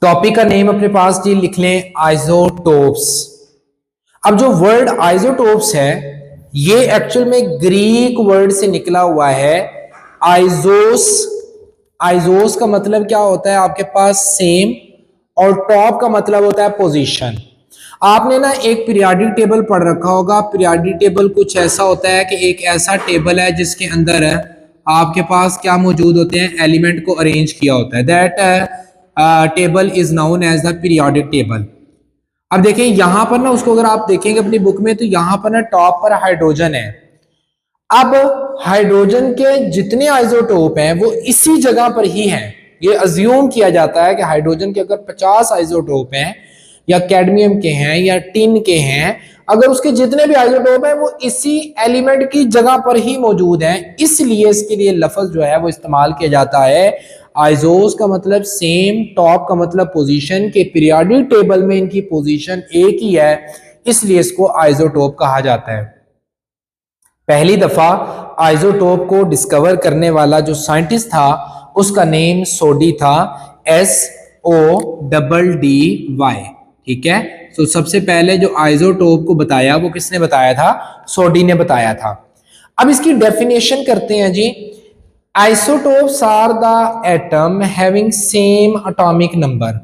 Topic का name अपने पास जी लिख लें, आइसोटोप्स। अब जो वर्ड आइसोटोप्स है ये एक्चुअल में ग्रीक वर्ड से निकला हुआ है, आइजोस। आइजोस का मतलब क्या होता है आपके पास, सेम, और टॉप का मतलब होता है पोजीशन। आपने ना एक पीरियोडिक टेबल पढ़ रखा होगा। पीरियोडिक टेबल कुछ ऐसा होता है कि एक ऐसा टेबल है जिसके अंदर आपके पास क्या मौजूद होते हैं, एलिमेंट को अरेंज किया होता है। That table is known as the periodic table. अब देखें यहां पर ना, उसको अगर आप देखेंगे अपनी बुक में तो यहां पर ना टॉप पर हाइड्रोजन है। अब हाइड्रोजन के जितने आइसोटोप हैं वो इसी जगह पर ही हैं। ये अज्यूम किया जाता है कि हाइड्रोजन के अगर 50 आइसोटोप हैं या कैडमियम के हैं या टिन के हैं, अगर उसके जितने भी आइसोटोप हैं वो इसी एलिमेंट की जगह पर ही मौजूद हैं, इसलिए इसके लिए लफ्ज जो है वो इस्तेमाल किया जाता है। आइजोस का मतलब सेम, टॉप का मतलब पोजीशन, के पीरियोडिक टेबल में इनकी पोजीशन एक ही है, इसलिए इसको आइसोटोप कहा जाता है। पहली दफा आइसोटोप को डिस्कवर करने वाला जो साइंटिस्ट था उसका नेम सोडी था, SODDY। ठीक है, तो सबसे पहले जो आइसोटोप को बताया वो किसने बताया था, सोडी ने बताया था। अब इसकी डेफिनेशन करते हैं जी। Isotopes are the atom having same atomic number.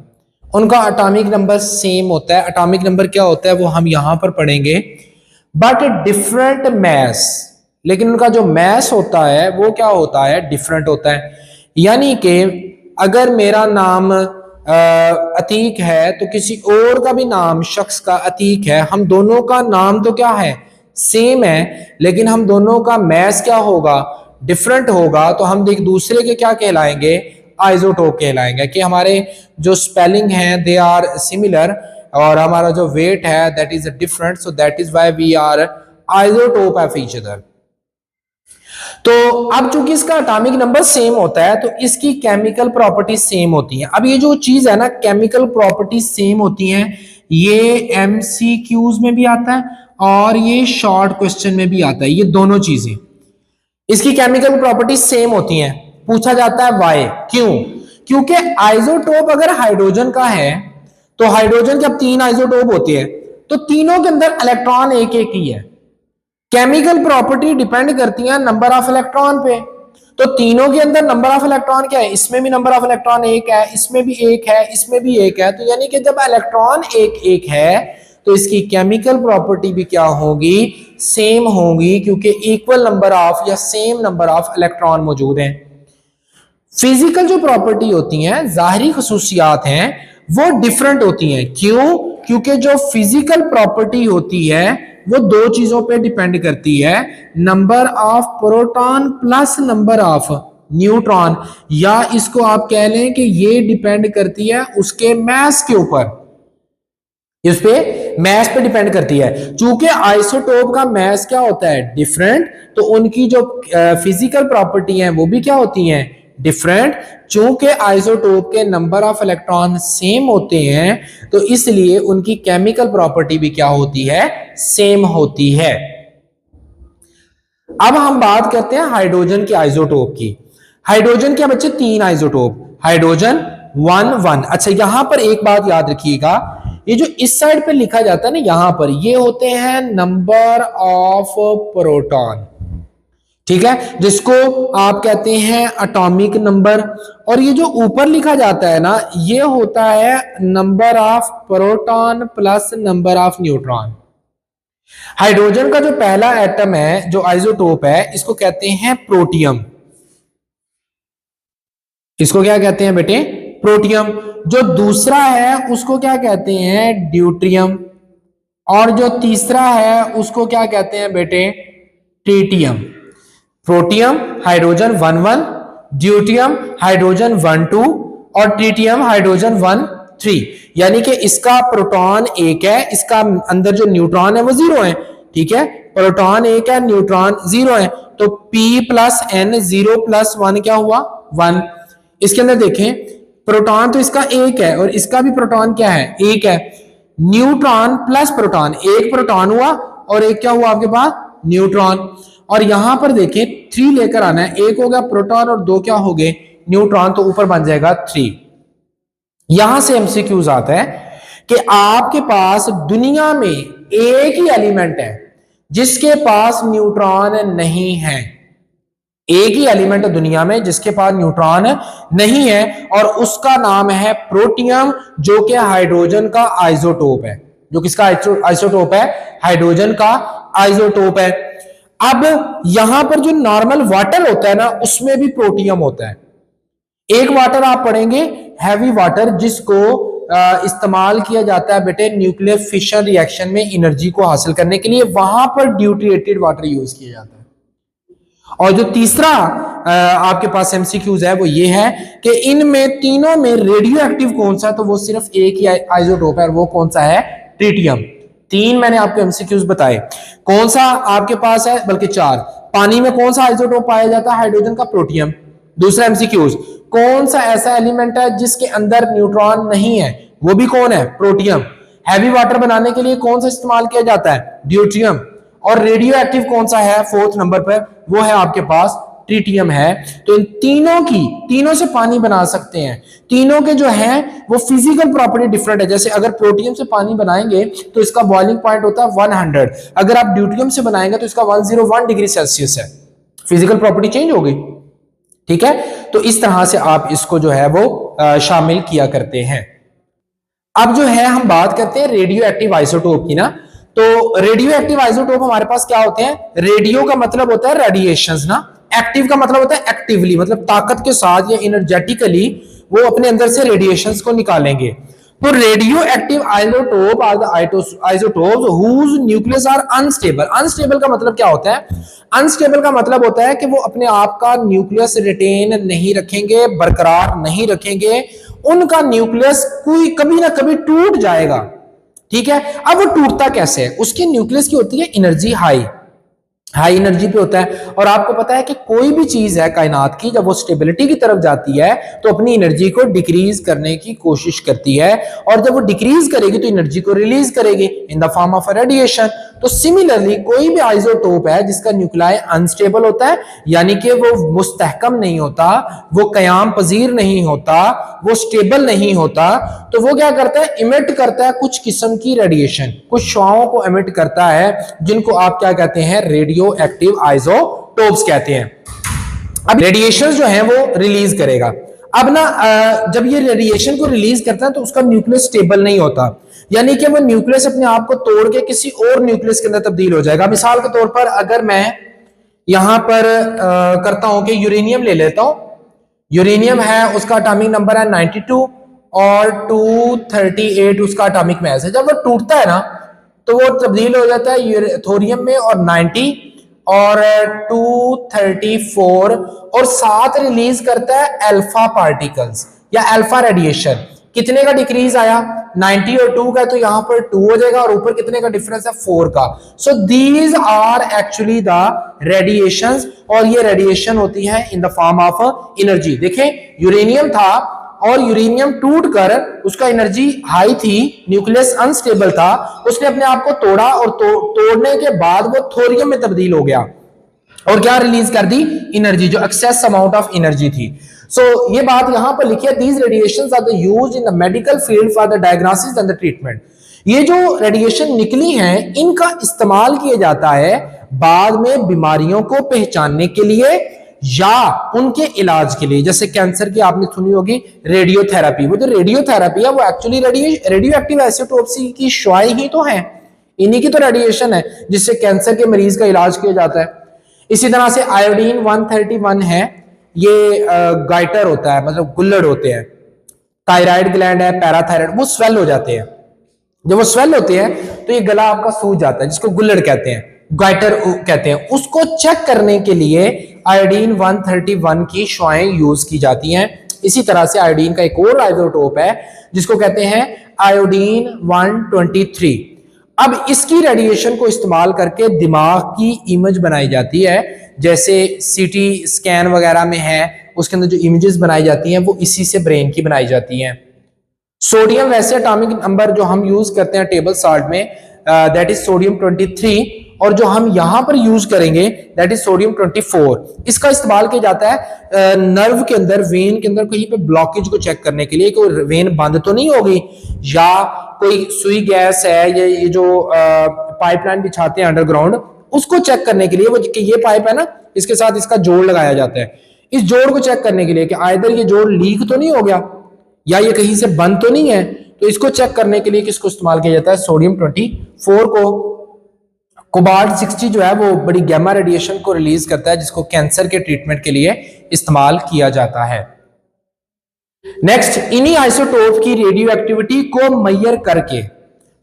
उनका एटॉमिक नंबर सेम होता है। एटॉमिक नंबर क्या होता है वो हम यहां पर पढ़ेंगे। बट डिफरेंट मैस, लेकिन उनका जो मैस होता है वो क्या होता है, डिफरेंट होता है। यानी कि अगर मेरा नाम अतीक है तो किसी और का भी नाम शख्स का अतीक है, हम दोनों का नाम तो क्या है, सेम है, लेकिन हम दोनों का मैस क्या होगा, डिफरेंट होगा। तो हम एक दूसरे के क्या कहलाएंगे, आइसोटोप कहलाएंगे, कि हमारे जो स्पेलिंग है दे आर सिमिलर और हमारा जो वेट है that is different, so that is why we are isotope of each other. तो अब चूंकि इसका एटॉमिक नंबर सेम होता है तो इसकी केमिकल प्रॉपर्टी सेम होती है। अब ये जो चीज है ना, केमिकल प्रॉपर्टी सेम होती है, ये एमसीक्यूज में भी आता है और ये शॉर्ट क्वेश्चन में भी आता है। ये दोनों चीजें इसकी केमिकल प्रॉपर्टी सेम होती हैं। पूछा जाता है वाई, क्यों? क्योंकि आइसोटोप अगर हाइड्रोजन का है तो हाइड्रोजन के अब 3 आइसोटोप होते हैं तो तीनों के अंदर इलेक्ट्रॉन एक एक ही है। केमिकल प्रॉपर्टी डिपेंड करती है नंबर ऑफ इलेक्ट्रॉन पे। तो तीनों के अंदर नंबर ऑफ इलेक्ट्रॉन क्या है, इसमें भी नंबर ऑफ इलेक्ट्रॉन एक है, इसमें भी एक है, इसमें भी एक है। तो यानी कि जब इलेक्ट्रॉन एक एक है तो इसकी केमिकल प्रॉपर्टी भी क्या होगी, सेम होगी, क्योंकि इक्वल नंबर ऑफ या सेम नंबर ऑफ इलेक्ट्रॉन मौजूद हैं। फिजिकल जो प्रॉपर्टी होती हैं, जाहिरी खसूसियात हैं, वो डिफरेंट होती हैं। क्यों? क्योंकि जो फिजिकल प्रॉपर्टी होती है वो दो चीजों पे डिपेंड करती है, number of proton plus number of neutron, या इसको आप कह लें कि ये डिपेंड करती है उसके मैस के ऊपर, इस पे मैस पे डिपेंड करती है। चूंकि आइसोटोप का मैस क्या होता है, डिफरेंट, तो उनकी जो फिजिकल प्रॉपर्टी है वो भी क्या होती हैं, डिफरेंट। चूंकि आइसोटोप के नंबर ऑफ इलेक्ट्रॉन सेम होते हैं तो इसलिए उनकी केमिकल प्रॉपर्टी भी क्या होती है, सेम होती है। अब हम बात करते हैं हाइड्रोजन के आइसोटोप की। हाइड्रोजन के बच्चे 3 आइसोटोप, हाइड्रोजन 1 1। अच्छा, यहां पर एक बात याद रखिएगा, ये जो इस साइड पे लिखा जाता है ना, यहां पर ये होते हैं नंबर ऑफ प्रोटॉन, ठीक है, जिसको आप कहते हैं एटॉमिक नंबर। और ये जो ऊपर लिखा जाता है ना, ये होता है number of proton plus number of neutron. Hydrogen का जो पहला एटम है, जो आइसोटोप है, इसको कहते हैं प्रोटियम। इसको क्या कहते हैं बेटे, प्रोटियम। जो दूसरा है उसको क्या कहते हैं, ड्यूट्रियम। और जो तीसरा है उसको क्या कहते हैं बेटे, tritium. Protium hydrogen 1 1, deuterium hydrogen 1 2 और ट्रीटियम हाइड्रोजन 1 3। यानी कि इसका प्रोटॉन एक है, इसका अंदर जो न्यूट्रॉन है वो 0 है। ठीक है, प्रोटॉन एक है, न्यूट्रॉन 0 है, तो P प्लस N 0 प्लस 1 क्या हुआ, 1। इसके अंदर देखें, प्रोटॉन तो इसका एक है और इसका भी प्रोटॉन क्या है, एक है। न्यूट्रॉन प्लस प्रोटॉन, एक प्रोटॉन हुआ और एक क्या हुआ आपके पास, न्यूट्रॉन। और यहां पर देखें 3 लेकर आना है, एक हो गया प्रोटॉन और 2 क्या हो गए, न्यूट्रॉन, तो ऊपर बन जाएगा 3। यहां से एमसीक्यूज आता है कि आपके पास दुनिया में एक ही एलिमेंट है जिसके पास न्यूट्रॉन नहीं है। एक ही एलिमेंट दुनिया में जिसके पास न्यूट्रॉन नहीं है और उसका नाम है प्रोटियम, जो कि हाइड्रोजन का आइसोटोप है। जो किसका आइसोटोप है? हाइड्रोजन का आइसोटोप है। अब यहां पर जो नॉर्मल वाटर होता है ना, उसमें भी प्रोटियम होता है। एक वाटर आप पढ़ेंगे हैवी वाटर, जिसको इस्तेमाल किया जाता है बेटे न्यूक्लियर फिशन रिएक्शन में एनर्जी को हासिल करने के लिए, वहां पर ड्यूटिएटेड वाटर यूज किया जाता है। और जो तीसरा आपके पास एमसीक्यूज है वो ये है कि इनमें तीनों में रेडियो एक्टिव कौन सा है, तो वो सिर्फ एक ही आइसोटोप है, वो कौन सा है? ट्रिटियम। तीन मैंने आपको एमसीक्यूज बताए। कौन सा आपके पास है? बल्कि चार। पानी में कौन सा आइसोटोप पाया जाता है? हाइड्रोजन का, प्रोटियम। दूसरा एमसीक्यूज, कौन सा ऐसा एलिमेंट है जिसके अंदर न्यूट्रॉन नहीं है? वो भी कौन है? प्रोटियम। हैवी वाटर बनाने के लिए कौन सा इस्तेमाल किया जाता है? ड्यूटियम। और रेडियो एक्टिव कौन सा है फोर्थ नंबर पर? वो है आपके पास ट्रिटियम है। तो इन तीनों से पानी बना सकते हैं। तीनों के जो है वो फिजिकल प्रॉपर्टी डिफरेंट है। जैसे अगर प्रोटियम से पानी बनाएंगे तो इसका बॉइलिंग पॉइंट होता है 100, अगर आप ड्यूटियम से बनाएंगे तो इसका 101 डिग्री सेल्सियस है। फिजिकल प्रॉपर्टी चेंज हो गई, ठीक है। तो इस तरह से आप इसको जो है वो शामिल किया करते हैं। अब जो है हम बात करते हैं रेडियो एक्टिव आइसोटोप की ना। तो रेडियो एक्टिव आइसोटोप हमारे पास क्या होते हैं? रेडियो का मतलब होता है रेडिएशंस ना, एक्टिव का मतलब होता है एक्टिवली, मतलब ताकत के साथ या एनर्जेटिकली वो अपने अंदर से रेडिएशंस को निकालेंगे। तो radioactive isotope are the isotopes whose nucleus are unstable. Unstable का मतलब क्या होता है? अनस्टेबल का मतलब होता है कि वो अपने आप का न्यूक्लियस रिटेन नहीं रखेंगे, बरकरार नहीं रखेंगे। उनका न्यूक्लियस कोई कभी ना कभी टूट जाएगा, ठीक है। अब वो टूटता कैसे है? उसके न्यूक्लियस की होती है एनर्जी हाई एनर्जी पे होता है। और आपको पता है कि कोई भी चीज है कायनात की, जब वो स्टेबिलिटी की तरफ जाती है तो अपनी एनर्जी को डिक्रीज करने की कोशिश करती है, और जब वो डिक्रीज करेगी तो एनर्जी को रिलीज करेगी इन द फॉर्म ऑफ रेडिएशन। तो सिमिलरली कोई भी आइसोटोप है जिसका न्यूक्लियाई अनस्टेबल होता है, यानी कि वो मुस्तहकम नहीं होता, वो कयाम पजीर नहीं होता, वो स्टेबल नहीं होता, तो वो क्या करता है? इमिट करता है कुछ किस्म की रेडिएशन, कुछ शुआओं को इमिट करता है, जिनको आप क्या कहते हैं? रेडियो एक्टिव आइसोटोप्स कहते हैं। अब रेडिएशन जो है वो रिलीज करेगा। अब ना जब ये रेडिएशन को रिलीज करता है तो उसका न्यूक्लियस स्टेबल नहीं होता, यानी कि वो न्यूक्लियस अपने आप को तोड़ के किसी और न्यूक्लियस के अंदर तब्दील हो जाएगा। मिसाल के तौर पर अगर मैं यहां पर करता हूं कि यूरेनियम ले लेता हूं, यूरेनियम है उसका एटॉमिक नंबर है 92 और 238 उसका एटॉमिक मास है। जब वो टूटता है ना तो वो तब्दील हो जाता है थोरियम में, और 90 और 234 और साथ रिलीज करता है अल्फा पार्टिकल्स या अल्फा रेडिएशन। कितने का डिक्रीज आया? 90 और 2 का, तो यहां पर 2 हो जाएगा, और ऊपर कितने का डिफरेंस है? 4 का। So these are actually the radiations, और ये रेडिएशन होती है in the form of energy. देखें, यूरेनियम था और यूरेनियम टूटकर उसका एनर्जी हाई थी, न्यूक्लियस अनस्टेबल था, उसने अपने आप को तोड़ा, और तोड़ने के बाद वो थोरियम में तब्दील हो गया और क्या रिलीज कर दी? एनर्जी, जो एक्सेस अमाउंट ऑफ एनर्जी थी। सो ये बात यहां पर लिखी है, these radiations are the used in the medical field for the diagnosis and the treatment. ये जो रेडिएशन निकली हैं इनका इस्तेमाल किया जाता है बाद में बीमारियों को पहचानने के लिए या उनके इलाज के लिए। जैसे कैंसर की आपने सुनी होगी रेडियोथेरेपी, वो जो रेडियोथेरेपी है वो एक्चुअली रेडियो एक्टिव आइसोटोप्स की शुआएं ही तो है, इन्हीं की तो रेडिएशन है जिससे कैंसर के मरीज का इलाज किया जाता है। इसी तरह से आयोडीन 131 है, ये गाइटर होता है, मतलब गुल्लड़ होते हैं। थायराइड ग्लैंड है, पैराथायराइड, वो स्वेल हो जाते हैं। जब वो स्वेल होते हैं तो ये गला आपका सूज जाता है, जिसको गुल्लड़ कहते हैं, गाइटर कहते हैं। उसको चेक करने के लिए आयोडीन 131 की शुआएं यूज की जाती हैं। इसी तरह से आयोडीन का एक और आइसोटोप है जिसको कहते हैं आयोडीन 123। अब इसकी रेडिएशन को इस्तेमाल करके दिमाग की इमेज बनाई जाती है, जैसे सीटी स्कैन वगैरह में है, उसके अंदर जो इमेजेस बनाई जाती हैं वो इसी से ब्रेन की बनाई जाती हैं। सोडियम वैसे एटॉमिक नंबर जो हम यूज करते हैं टेबल साल्ट में, दैट इज सोडियम 23, और जो हम यहां पर यूज करेंगे दैट इज सोडियम 24। इसका इस्तेमाल किया जाता है नर्व के अंदर, वेन के अंदर कहीं पे ब्लॉकेज को चेक करने के लिए, कोई वेन बंद तो नहीं होगी, या कोई सुई गैस है, या ये जो पाइपलाइन बिछाते हैं अंडरग्राउंड, उसको चेक करने के लिए वो ये पाइप है ना, इसके साथ इसका जोड़ लगाया जाता है। इस जोड़ को चेक करने के लिए कि आइदर ये जोड़ लीक तो नहीं हो गया या ये कहीं से बंद तो नहीं है, तो इसको चेक करने के लिए किसको इस्तेमाल किया जाता है? सोडियम 24 को। कोबाल्ट 60 जो है वो बड़ी गैमा रेडिएशन को रिलीज करता है, जिसको कैंसर के ट्रीटमेंट के लिए इस्तेमाल किया जाता है। नेक्स्ट, इन्हीं आइसोटोप की रेडियो एक्टिविटी को मेजर करके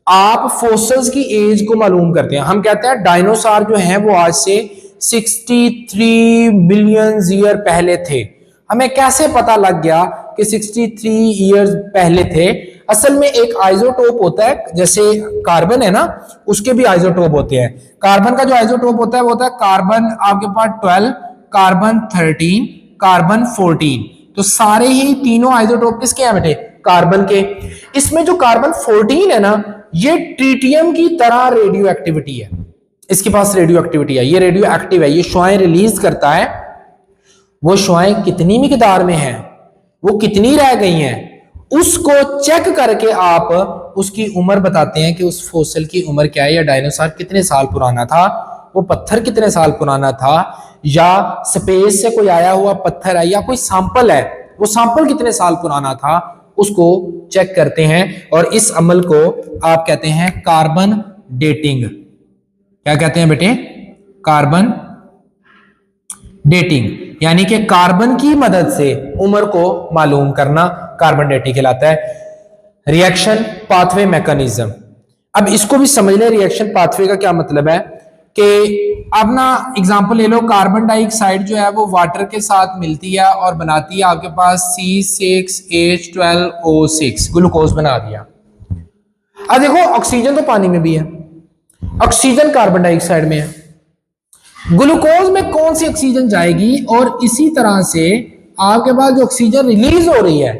आप फोसिल्स की एज को मालूम करते हैं। हम कहते हैं डायनासोर जो हैं वो आज से 63 मिलियन ईयर पहले थे। हमें कैसे पता लग गया कि 63 ईयर्स पहले थे? असल में एक आइसोटोप होता है, जैसे कार्बन है ना, उसके भी आइसोटोप होते हैं। कार्बन का जो आइसोटोप होता है वो होता है कार्बन आपके पास 12, कार्बन 13, कार्बन 14। तो सारे ही तीनों आइसोटोप किसके हैं बेटे? कार्बन के। इसमें जो कार्बन 14 है ना, ये ट्रिटियम की तरह रेडियो एक्टिविटी है, इसके पास रेडियो एक्टिविटी है, ये रेडियो एक्टिव है, ये शुआएं रिलीज करता है। वो शुआएं कितनी मिकदार में हैं, वो कितनी रह गई हैं, उसको चेक करके आप उसकी उम्र बताते हैं कि उस फोसिल की उम्र क्या है, या डायनासोर कितने साल पुराना था, वो पत्थर कितने साल पुराना था, या स्पेस से कोई आया हुआ पत्थर है, या कोई सैंपल है, वो सैंपल कितने साल पुराना था, उसको चेक करते हैं। और इस अमल को आप कहते हैं कार्बन डेटिंग। क्या कहते हैं बेटे? कार्बन डेटिंग, यानी कि कार्बन की मदद से उम्र को मालूम करना कार्बन डेटिंग कहलाता है। रिएक्शन पाथवे मैकेनिज्म, अब इसको भी समझ लें। रिएक्शन पाथवे का क्या मतलब है कि अब ना एग्जांपल ले लो, कार्बन डाइऑक्साइड जो है वो वाटर के साथ मिलती है और बनाती है आपके पास C6H12O6, ग्लूकोज बना दिया। अब देखो ऑक्सीजन तो पानी में भी है, ऑक्सीजन कार्बन डाइऑक्साइड में है, ग्लूकोज में कौन सी ऑक्सीजन जाएगी? और इसी तरह से आपके पास जो ऑक्सीजन रिलीज हो रही है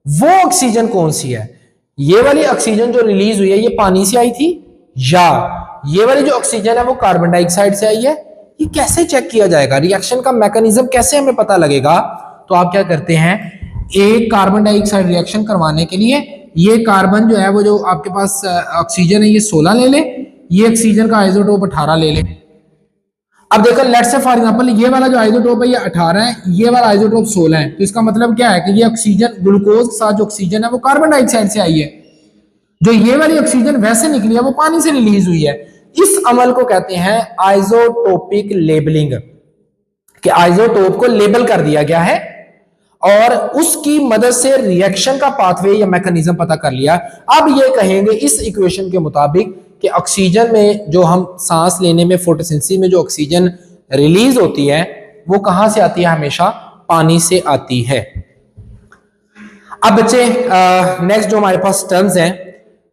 वो ऑक्सीजन कौन सी है? ये वाली ऑक्सीजन जो रिलीज हुई है ये पानी से आई थी, या ये वाली जो ऑक्सीजन है वो कार्बन डाइऑक्साइड से आई है? ये कैसे चेक किया जाएगा? रिएक्शन का मैकेनिज्म कैसे हमें पता लगेगा? तो आप क्या करते हैं, एक कार्बन डाइऑक्साइड रिएक्शन करवाने के लिए ये कार्बन जो है वो जो आपके पास ऑक्सीजन है ये 16 ले ले, ये ऑक्सीजन का आइसोटोप 18 ले ले। अब देखो लेट्स से फॉर एग्जांपल ये वाला जो आइसोटोप है ये 18 है, ये वाला आइसोटोप 16 है, तो इसका मतलब क्या है कि ये ऑक्सीजन ग्लूकोज के साथ जो ऑक्सीजन है वो कार्बन डाइऑक्साइड से आई है, जो ये वाली ऑक्सीजन वैसे निकली है वो पानी से रिलीज हुई है। इस अमल को कहते हैं आइसोटोपिक लेबलिंग, कि आइसोटोप को लेबल कर दिया गया है और उसकी मदद से रिएक्शन का पाथवे या मैकेनिज्म पता कर लिया। अब ये कहेंगे इस इक्वेशन के मुताबिक कि ऑक्सीजन में जो हम सांस लेने में फोटोसिंथेसिस में जो ऑक्सीजन रिलीज होती है वो कहां से आती है? हमेशा पानी से आती है। अब बच्चे नेक्स्ट जो हमारे पास टर्म्स हैं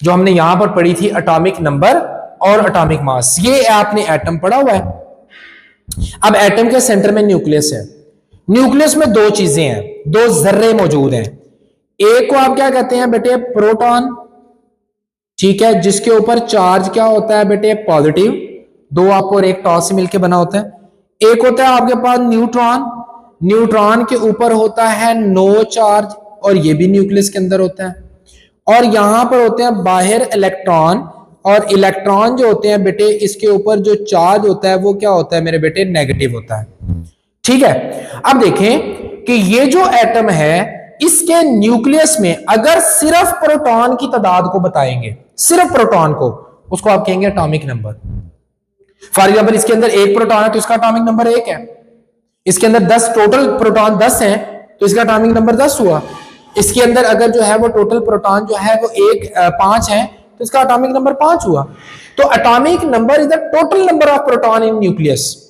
जो हमने यहां पर पढ़ी थी, एटॉमिक नंबर और एटॉमिक मास, ये आपने एटम पढ़ा हुआ है। अब एटम के सेंटर में न्यूक्लियस है, न्यूक्लियस में दो चीजें हैं, दो जर्रे मौजूद हैं। एक को आप क्या कहते हैं बेटे? प्रोटॉन, ठीक है, जिसके ऊपर चार्ज क्या होता है बेटे? पॉजिटिव, दो आपको और एक टॉस से मिलकर बना होता है। एक होता है आपके पास न्यूट्रॉन, न्यूट्रॉन के ऊपर होता है नो चार्ज और ये भी न्यूक्लियस के अंदर होता है। और यहां पर होते हैं बाहर इलेक्ट्रॉन, और इलेक्ट्रॉन जो होते हैं बेटे इसके ऊपर जो चार्ज होता है वो क्या होता है मेरे बेटे? नेगेटिव होता है, ठीक है। अब देखें कि ये जो एटम है इसके न्यूक्लियस में अगर सिर्फ प्रोटॉन की तादाद को बताएंगे, सिर्फ प्रोटॉन को, उसको आप कहेंगे एटॉमिक नंबर। फॉर एग्जांपल इसके अंदर एक प्रोटॉन है तो इसका एटॉमिक नंबर 1 है। इसके अंदर 10 टोटल प्रोटॉन 10 हैं तो इसका एटॉमिक नंबर 10 हुआ। इसके अंदर अगर जो है वो टोटल प्रोटॉन जो है वो 5 है तो इसका एटॉमिक नंबर 5 हुआ। तो atomic number is the total number of proton in nucleus,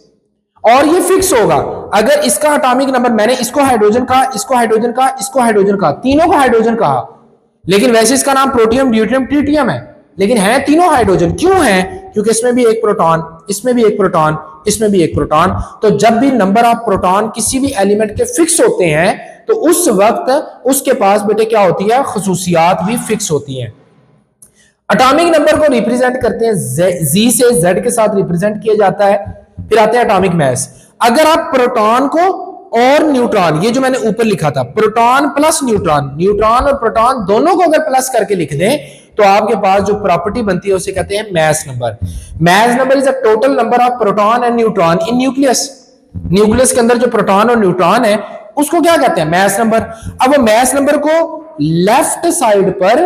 और ये फिक्स होगा। अगर इसका एटॉमिक नंबर, मैंने इसको हाइड्रोजन कहा, इसको हाइड्रोजन कहा, इसको हाइड्रोजन कहा, तीनों को हाइड्रोजन कहा, लेकिन वैसे इसका नाम प्रोटियम, ड्यूटेरियम, ट्रिटियम है, लेकिन है तीनों हाइड्रोजन। क्यों है? क्योंकि इसमें भी एक प्रोटॉन, इसमें भी एक प्रोटॉन, इसमें भी एक प्रोटॉन। तो जब भी नंबर ऑफ प्रोटॉन किसी भी एलिमेंट के फिक्स होते हैं तो उस वक्त उसके पास बेटे क्या होती है? खुसूसियात भी फिक्स होती हैं। एटॉमिक नंबर को रिप्रेजेंट करते हैं जी से, जेड के साथ रिप्रेजेंट किया जाता है। फिर आते हैं एटॉमिक मास। अगर आप प्रोटॉन को और न्यूट्रॉन, ये जो मैंने ऊपर लिखा था प्रोटॉन प्लस न्यूट्रॉन, न्यूट्रॉन और प्रोटॉन दोनों को अगर प्लस करके लिख दें तो आपके पास जो प्रॉपर्टी बनती है उसे कहते हैं mass number. Mass number is a total number of proton and neutron in nucleus. Nucleus के अंदर जो प्रोटॉन और न्यूट्रॉन है उसको क्या कहते हैं? Mass number. अब वो मास नंबर को लेफ्ट साइड पर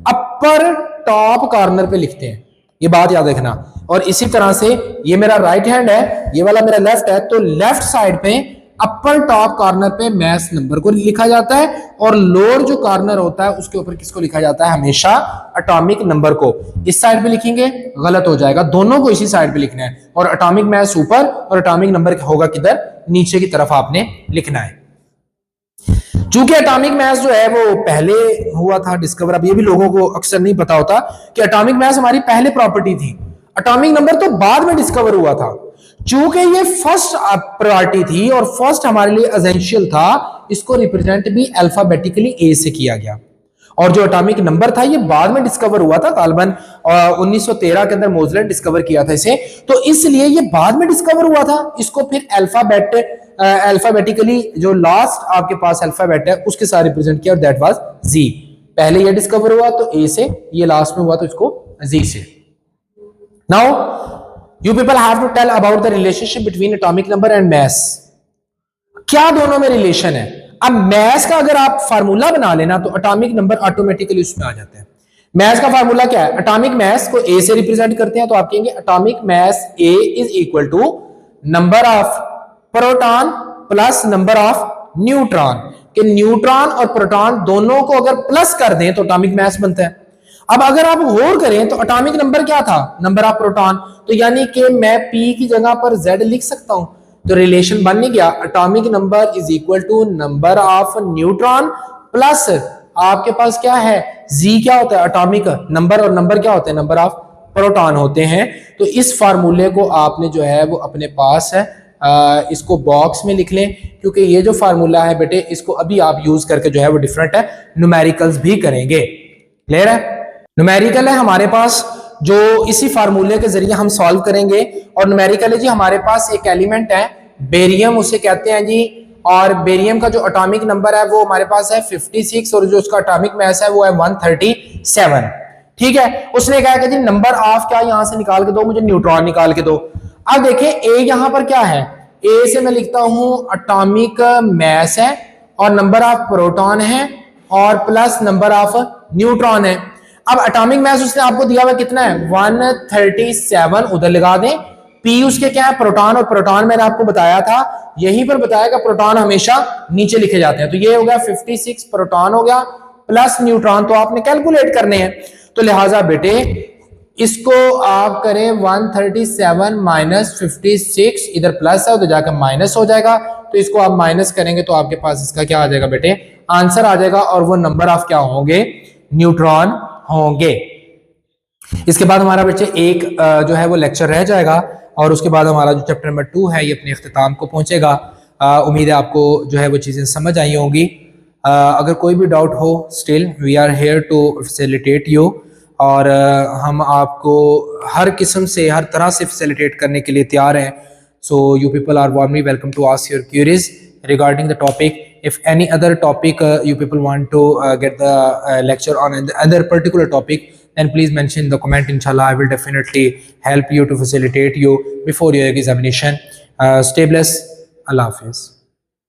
अपर टॉप कॉर्नर पे लिखते हैं, ये बात याद रखना। और इसी तरह से ये मेरा राइट हैंड है, ये वाला मेरा लेफ्ट है, तो लेफ्ट साइड पे अपर टॉप कॉर्नर पे मास नंबर को लिखा जाता है और लोअर जो कॉर्नर होता है उसके ऊपर किसको लिखा जाता है? हमेशा एटॉमिक नंबर को। इस साइड पे लिखेंगे गलत हो जाएगा, दोनों को इसी साइड पे लिखना है। और एटॉमिक मास ऊपर और एटॉमिक नंबर होगा किधर? नीचे की तरफ आपने लिखना है। चूंकि एटॉमिक मास जो है वो पहले हुआ था डिस्कवर, अब ये भी लोगों को अक्सर नहीं पता होता कि एटॉमिक मास हमारी पहले प्रॉपर्टी थी, एटॉमिक नंबर तो बाद में डिस्कवर हुआ था। चूंकि ये फर्स्ट प्रायोरिटी थी और फर्स्ट हमारे लिए एसेंशियल था, इसको रिप्रेजेंट भी अल्फाबेटिकली ए से किया गया। और जो एटॉमिक नंबर था ये बाद में डिस्कवर हुआ था, गालबन 1913 के अंदर मोजले डिस्कवर किया था इसे, तो इसलिए ये बाद में डिस्कवर हुआ था। इसको फिर अल्फाबेटिकली जो लास्ट आपके पास अल्फाबेट है उसके साथ रिप्रेजेंट किया और दैट वाज जी। पहले ये डिस्कवर हुआ तो ए से, ये लास्ट में हुआ तो इसको जी से। Now you people have to tell about the relationship between atomic number and mass. क्या दोनों में रिलेशन है? अब मास का अगर आप फार्मूला बना लेना तो एटॉमिक नंबर ऑटोमेटिकली उसमें आ जाते हैं। मास का फार्मूला क्या है? एटॉमिक मास को ए से रिप्रेजेंट करते हैं तो आप कहेंगे atomic mass A is equal to number of proton plus number of neutron. कि न्यूट्रॉन और प्रोटॉन दोनों को अगर प्लस कर दें तो एटॉमिक मास बनता है। अब अगर आप गौर करें तो एटॉमिक नंबर क्या था? Number of proton. तो यानी कि मैं P की जगह पर Z लिख सकता हूं, तो रिलेशन बन नहीं गया। Atomic number is equal to number of neutron plus आपके पास क्या है? Z क्या होता है? एटॉमिक नंबर, और नंबर क्या होते हैं? नंबर ऑफ प्रोटॉन होते हैं। तो इस फार्मूले को आपने जो है वो अपने पास है, इसको बॉक्स में लिख लें, क्योंकि ये जो फार्मूला है बेटे इसको अभी आप यूज करके जो है वो डिफरेंट है न्यूमेरिकल्स भी करेंगे। क्लियर है? न्यूमेरिकल है हमारे पास जो इसी फार्मूले के जरिए हम सॉल्व करेंगे। और न्यूमेरिकल है जी हमारे पास एक एलिमेंट है बेरियम, उसे कहते हैं जी। और बेरियम का जो एटॉमिक नंबर है वो हमारे पास है 56 और जो उसका एटॉमिक मास है वो है 137। ठीक है, उसने कहा कि जी नंबर ऑफ क्या यहां से निकाल के दो, मुझे न्यूट्रॉन निकाल के दो। अब देखिए ए यहां पर क्या है? ए से मैं लिखता हूं एटॉमिक मास है और नंबर ऑफ प्रोटॉन है और प्लस नंबर ऑफ न्यूट्रॉन है। अब एटॉमिक मास उसने आपको दिया हुआ कितना है? 137, उधर लगा दें। पी उसके क्या है? प्रोटॉन, और प्रोटॉन मैंने आपको बताया था, यहीं पर बताया कि प्रोटॉन हमेशा नीचे लिखे जाते हैं। तो ये हो गया 56 प्रोटॉन हो गया प्लस न्यूट्रॉन, तो आपने कैलकुलेट करने हैं। तो लिहाजा बेटे इसको आप करें 137 माइनस 56, इधर प्लस है उधर जाकर माइनस हो जाएगा, तो इसको आप माइनस करेंगे तो आपके पास इसका क्या आ जाएगा बेटे? आंसर आ जाएगा, और वो नंबर ऑफ क्या होंगे? न्यूट्रॉन होंगे। इसके बाद हमारा बच्चे एक जो है वो लेक्चर रह जाएगा और उसके बाद हमारा जो चैप्टर नंबर 2 है ये अपने इख्तिताम को पहुंचेगा। उम्मीद है आपको जो है वो चीज़ें समझ आई होंगी। अगर कोई भी डाउट हो, still we are here to facilitate you, और हम आपको हर किस्म से, हर तरह से फैसिलिटेट करने के लिए तैयार हैं। So you people are warmly welcome to ask your queries regarding the topic. If any other topic you people want to get the lecture on another particular topic, then please mention in the comment. Inshallah, I will definitely help you to facilitate you before your examination. Stay blessed. Allah Hafiz.